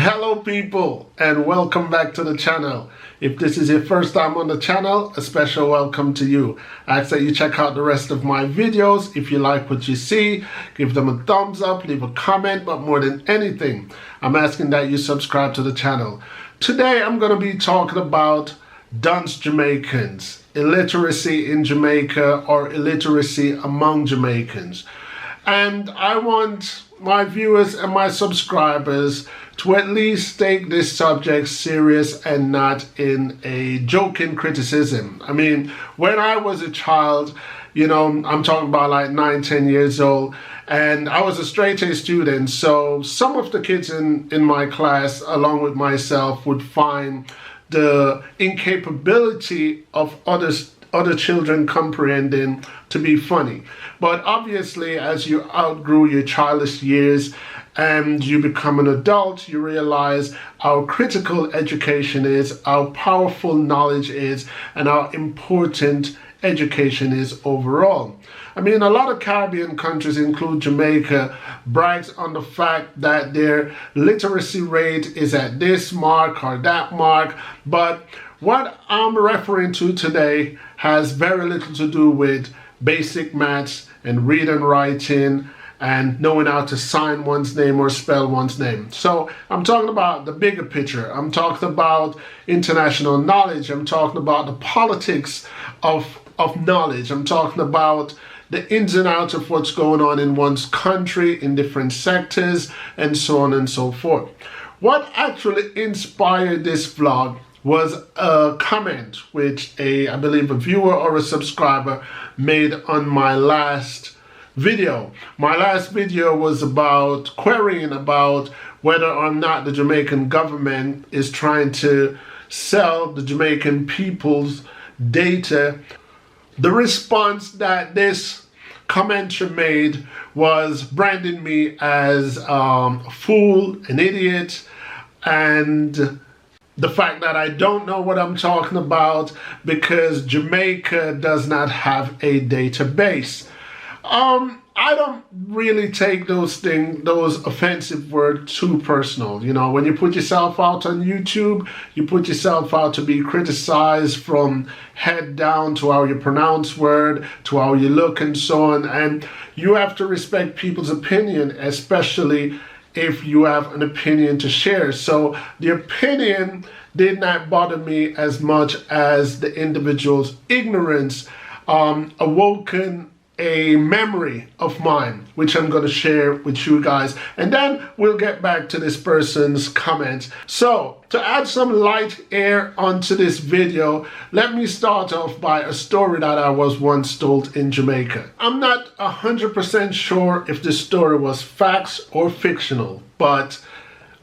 Hello people, and welcome back to the channel. If this is your first time on the channel, a special welcome to you. I ask that you check out the rest of my videos. If you like what you see, give them a thumbs up, leave a comment, but more than anything, I'm asking that you subscribe to the channel. Today I'm going to be talking about dunce Jamaicans, illiteracy in Jamaica or illiteracy among Jamaicans. And I want my viewers and my subscribers to at least take this subject serious and not in a joking criticism. I mean, when I was a child, you know, I'm talking about like 9-10 years old, and I was a straight A student, so some of the kids in my class, along with myself, would find the incapability of other children comprehending to be funny. But obviously, as you outgrew your childish years and you become an adult, you realize how critical education is, how powerful knowledge is, and how important education is overall. I mean, a lot of Caribbean countries, include Jamaica, brags on the fact that their literacy rate is at this mark or that mark, but what I'm referring to today has very little to do with basic maths and reading and writing and knowing how to sign one's name or spell one's name. So I'm talking about the bigger picture. I'm talking about international knowledge. I'm talking about the politics of knowledge. I'm talking about the ins and outs of what's going on in one's country, in different sectors, and so on and so forth. What actually inspired this vlog was a comment which I believe a viewer or a subscriber made on my last video. My last video was about querying about whether or not the Jamaican government is trying to sell the Jamaican people's data. The response that this commenter made was branding me as a fool, an idiot, and the fact that I don't know what I'm talking about because Jamaica does not have a database. I don't really take those offensive words too personal. You know, when you put yourself out on YouTube, you put yourself out to be criticized from head down to how you pronounce word, to how you look and so on. And you have to respect people's opinion, especially if you have an opinion to share. So the opinion did not bother me as much as the individual's ignorance awoken a memory of mine, which I'm going to share with you guys, and then we'll get back to this person's comment. So to add some light air onto this video, let me start off by a story that I was once told in Jamaica. I'm not 100% sure if this story was facts or fictional, but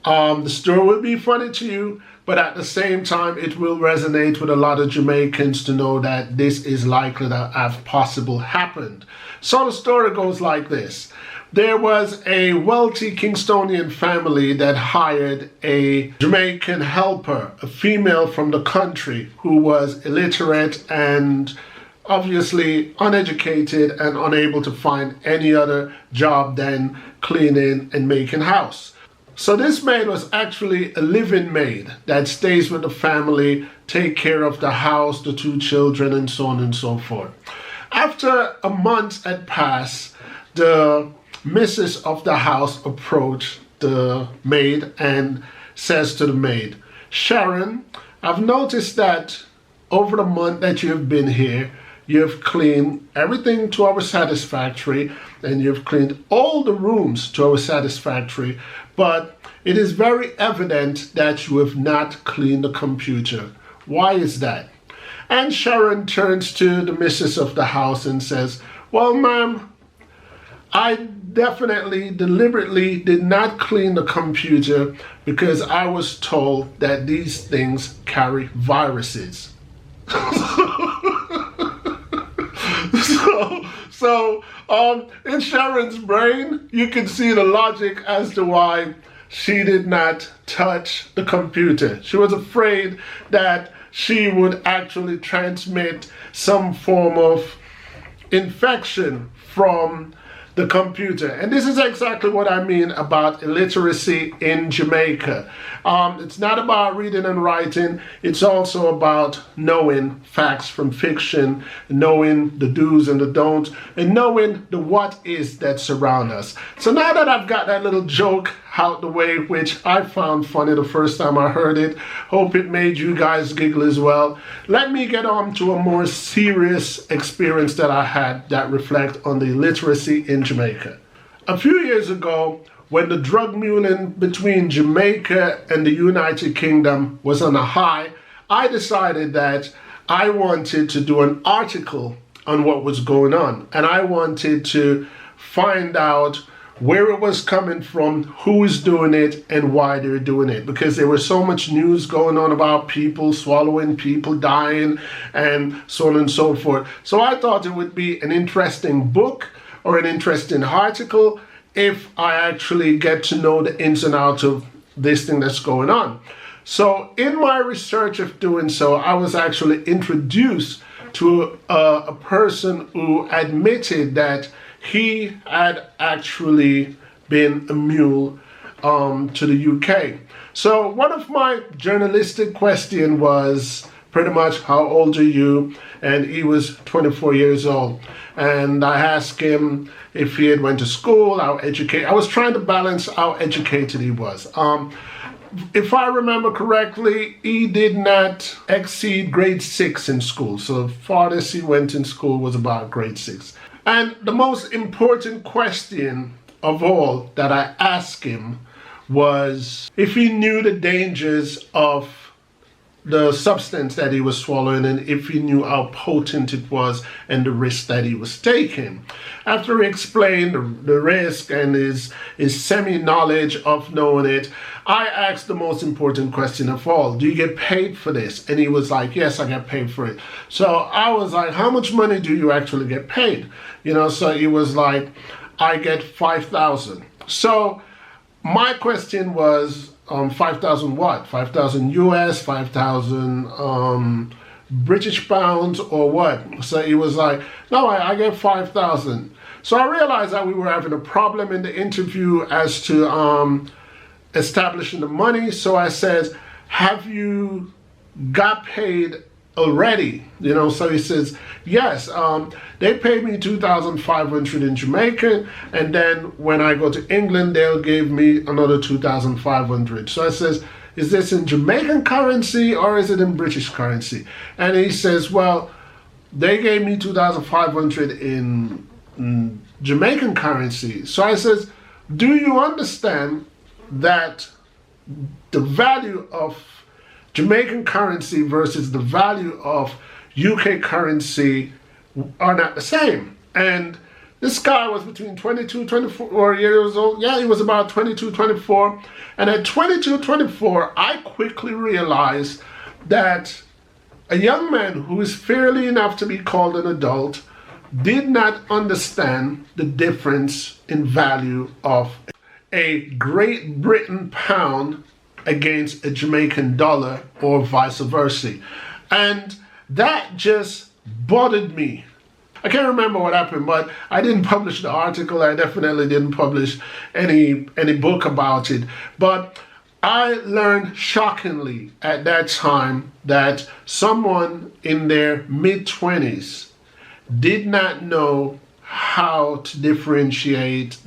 the story will be funny to you, but at the same time it will resonate with a lot of Jamaicans to know that this is likely to have possible happened. So the story goes like this. There was a wealthy Kingstonian family that hired a Jamaican helper, a female from the country who was illiterate and obviously uneducated and unable to find any other job than cleaning and making house. So this maid was actually a live-in maid that stays with the family, take care of the house, the 2 children, and so on and so forth. After a month had passed, the missus of the house approached the maid and says to the maid, "Sharon, I've noticed that over the month that you've been here, you've cleaned everything to our satisfactory and you've cleaned all the rooms to our satisfactory, but it is very evident that you have not cleaned the computer. Why is that?" And Sharon turns to the missus of the house and says, "Well, ma'am, I definitely, deliberately did not clean the computer because I was told that these things carry viruses." So in Sharon's brain, you can see the logic as to why she did not touch the computer. She was afraid that she would actually transmit some form of infection from the computer. And this is exactly what I mean about illiteracy in Jamaica. It's not about reading and writing. It's also about knowing facts from fiction, knowing the do's and the don'ts, and knowing the what is that surround us. So now that I've got that little joke out the way, which I found funny the first time I heard it, hope it made you guys giggle as well, let me get on to a more serious experience that I had that reflect on the illiteracy in Jamaica. A few years ago, when the drug muling between Jamaica and the United Kingdom was on a high, I decided that I wanted to do an article on what was going on, and I wanted to find out where it was coming from, who was doing it, and why they were doing it. Because there was so much news going on about people swallowing, people dying, and so on and so forth. So I thought it would be an interesting book or an interesting article if I actually get to know the ins and outs of this thing that's going on. So in my research of doing so, I was actually introduced to a person who admitted that he had actually been a mule to the UK. So one of my journalistic questions was pretty much, how old are you? And he was 24 years old. And I asked him if he had went to school, how educated. I was trying to balance how educated he was. If I remember correctly, he did not exceed grade 6 in school. So the farthest he went in school was about grade 6. And the most important question of all that I asked him was if he knew the dangers of the substance that he was swallowing and if he knew how potent it was and the risk that he was taking. After he explained the risk and his semi-knowledge of knowing it, I asked the most important question of all: do you get paid for this? And he was like, yes, I get paid for it. So I was like, how much money do you actually get paid? You know, so he was like, I get 5,000. So my question was, 5,000 what? 5,000 US, 5,000 British pounds, or what? So he was like, no, I get 5,000. So I realized that we were having a problem in the interview as to establishing the money. So I said, have you got paid already? You know, so he says, yes, they paid me 2,500 in Jamaican, and then when I go to England, they'll give me another 2,500. So I says, is this in Jamaican currency or is it in British currency? And he says, well, they gave me 2,500 in Jamaican currency. So I says, do you understand that the value of Jamaican currency versus the value of UK currency are not the same? And this guy was between 22, 24 years old. Yeah, he was about 22, 24. And at 22, 24, I quickly realized that a young man who is fairly enough to be called an adult did not understand the difference in value of a Great Britain pound against a Jamaican dollar or vice versa. And that just bothered me. I can't remember what happened, but I didn't publish the article. I definitely didn't publish any book about it. But I learned shockingly at that time that someone in their mid-20s did not know how to differentiate,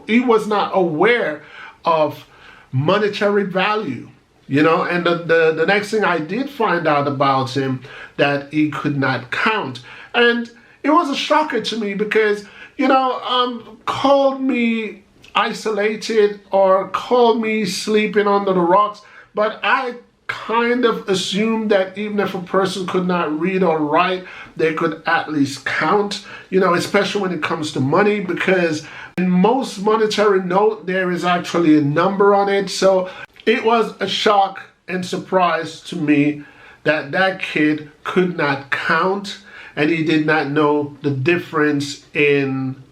he was not aware of monetary value, you know. And the next thing I did find out about him, that he could not count. And it was a shocker to me because, you know, called me isolated or called me sleeping under the rocks, but I kind of assumed that even if a person could not read or write, they could at least count, you know, especially when it comes to money, because in most monetary note, there is actually a number on it. So it was a shock and surprise to me that that kid could not count and he did not know the difference in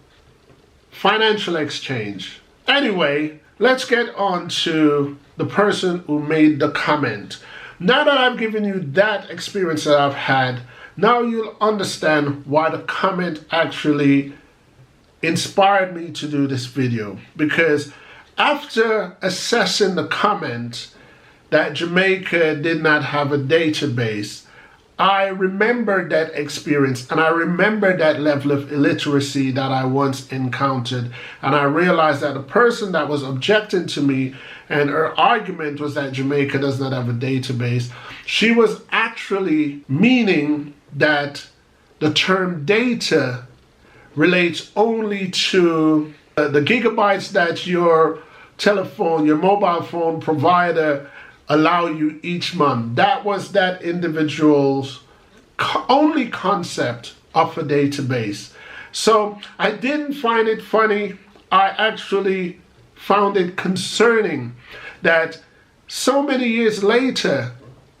financial exchange. Anyway, let's get on to the person who made the comment. Now that I've given you that experience that I've had, now you'll understand why the comment actually inspired me to do this video, because after assessing the comment that Jamaica did not have a database, I remembered that experience, and I remembered that level of illiteracy that I once encountered, and I realized that the person that was objecting to me, and her argument was that Jamaica does not have a database, she was actually meaning that the term data relates only to the gigabytes that your telephone, your mobile phone provider allow you each month. That was that individual's only concept of a database. So I didn't find it funny. I actually found it concerning that so many years later,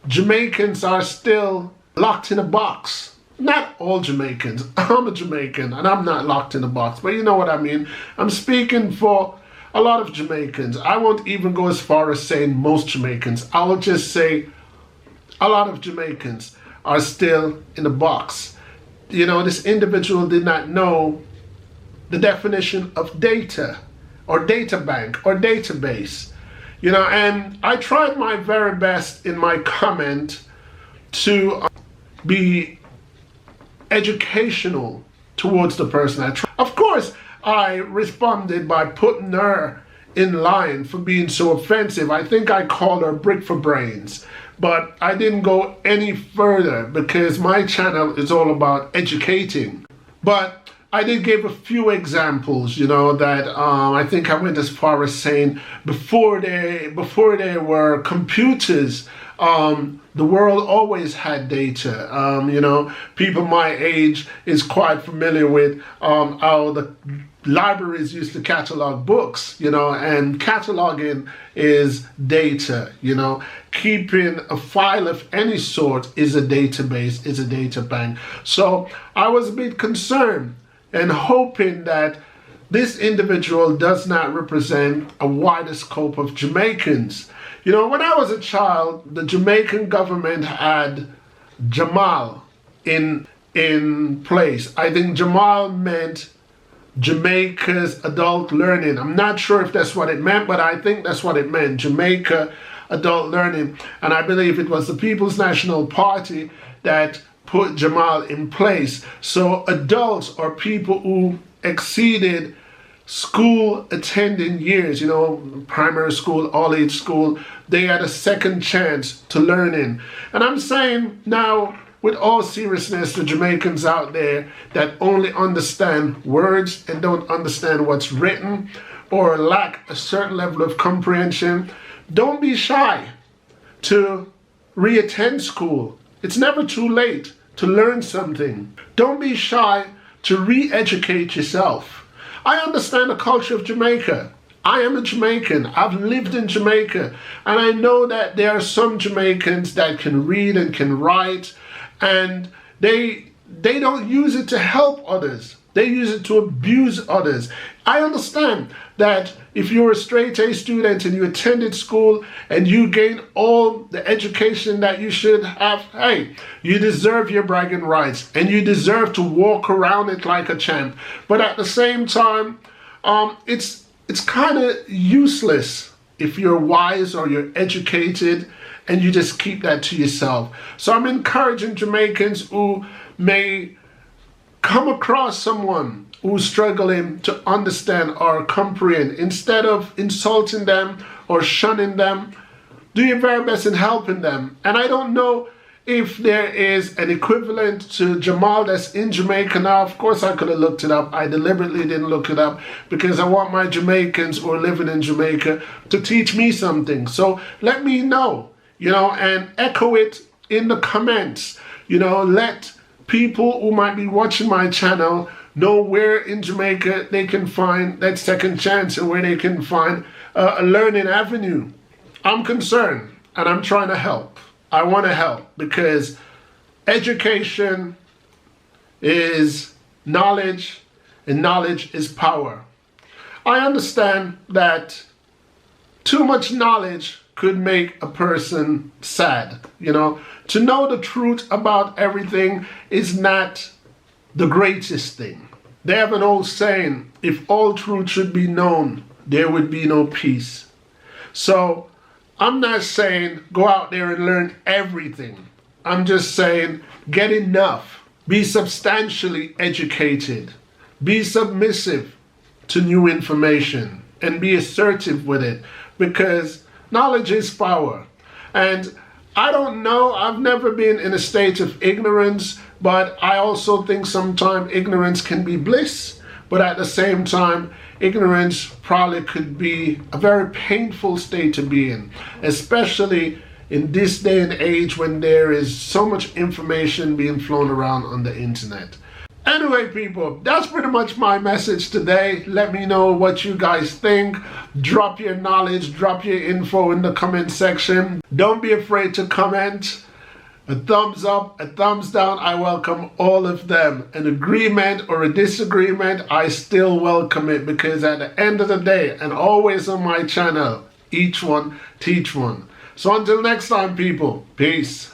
Jamaicans are still locked in a box. Not all Jamaicans. I'm a Jamaican and I'm not locked in a box, but you know what I mean. I'm speaking for a lot of Jamaicans. I won't even go as far as saying most Jamaicans. I will just say a lot of Jamaicans are still in a box. You know, this individual did not know the definition of data or data bank or database. You know, and I tried my very best in my comment to be educational towards the person. Of course, I responded by putting her in line for being so offensive. I think I called her brick for brains, but I didn't go any further because my channel is all about educating. But I did give a few examples, you know, that I think I went as far as saying before there were computers, the world always had data. You know, people my age is quite familiar with how the libraries used to catalog books, you know, and cataloging is data, you know. Keeping a file of any sort is a database, is a data bank. So I was a bit concerned and hoping that this individual does not represent a wider scope of Jamaicans. You know, when I was a child, the Jamaican government had Jamal in place. I think Jamal meant Jamaica's adult learning. I'm not sure if that's what it meant, but I think that's what it meant, Jamaica adult learning. And I believe it was the People's National Party that put Jamal in place. So adults or people who exceeded school attending years, you know, primary school, all age school, they had a second chance to learning. And I'm saying now, with all seriousness, the Jamaicans out there that only understand words and don't understand what's written or lack a certain level of comprehension, don't be shy to re-attend school. It's never too late to learn something. Don't be shy to re-educate yourself. I understand the culture of Jamaica. I am a Jamaican. I've lived in Jamaica, and I know that there are some Jamaicans that can read and can write, and they don't use it to help others. They use it to abuse others. I understand that if you're a straight A student and you attended school and you gain all the education that you should have, hey, you deserve your bragging rights and you deserve to walk around it like a champ. But at the same time, it's kind of useless if you're wise or you're educated and you just keep that to yourself. So I'm encouraging Jamaicans who may come across someone who's struggling to understand or comprehend, instead of insulting them or shunning them, do your very best in helping them. And I don't know if there is an equivalent to Jamal that's in Jamaica now. Of course I could have looked it up. I deliberately didn't look it up because I want my Jamaicans who are living in Jamaica to teach me something. So let me know, you know, and echo it in the comments. You know, let people who might be watching my channel know where in Jamaica they can find that second chance and where they can find a learning avenue. I'm concerned and I'm trying to help. I want to help because education is knowledge and knowledge is power. I understand that too much knowledge could make a person sad. You know, to know the truth about everything is not the greatest thing. They have an old saying, if all truth should be known, there would be no peace. So I'm not saying go out there and learn everything. I'm just saying get enough. Be substantially educated. Be submissive to new information and be assertive with it, because knowledge is power. And I don't know, I've never been in a state of ignorance, but I also think sometimes ignorance can be bliss, but at the same time, ignorance probably could be a very painful state to be in, especially in this day and age when there is so much information being flown around on the internet. Anyway, people, that's pretty much my message today. Let me know what you guys think. Drop your knowledge, drop your info in the comment section. Don't be afraid to comment. A thumbs up, a thumbs down, I welcome all of them. An agreement or a disagreement, I still welcome it, because at the end of the day, and always on my channel, each one teach one. So until next time, people, peace.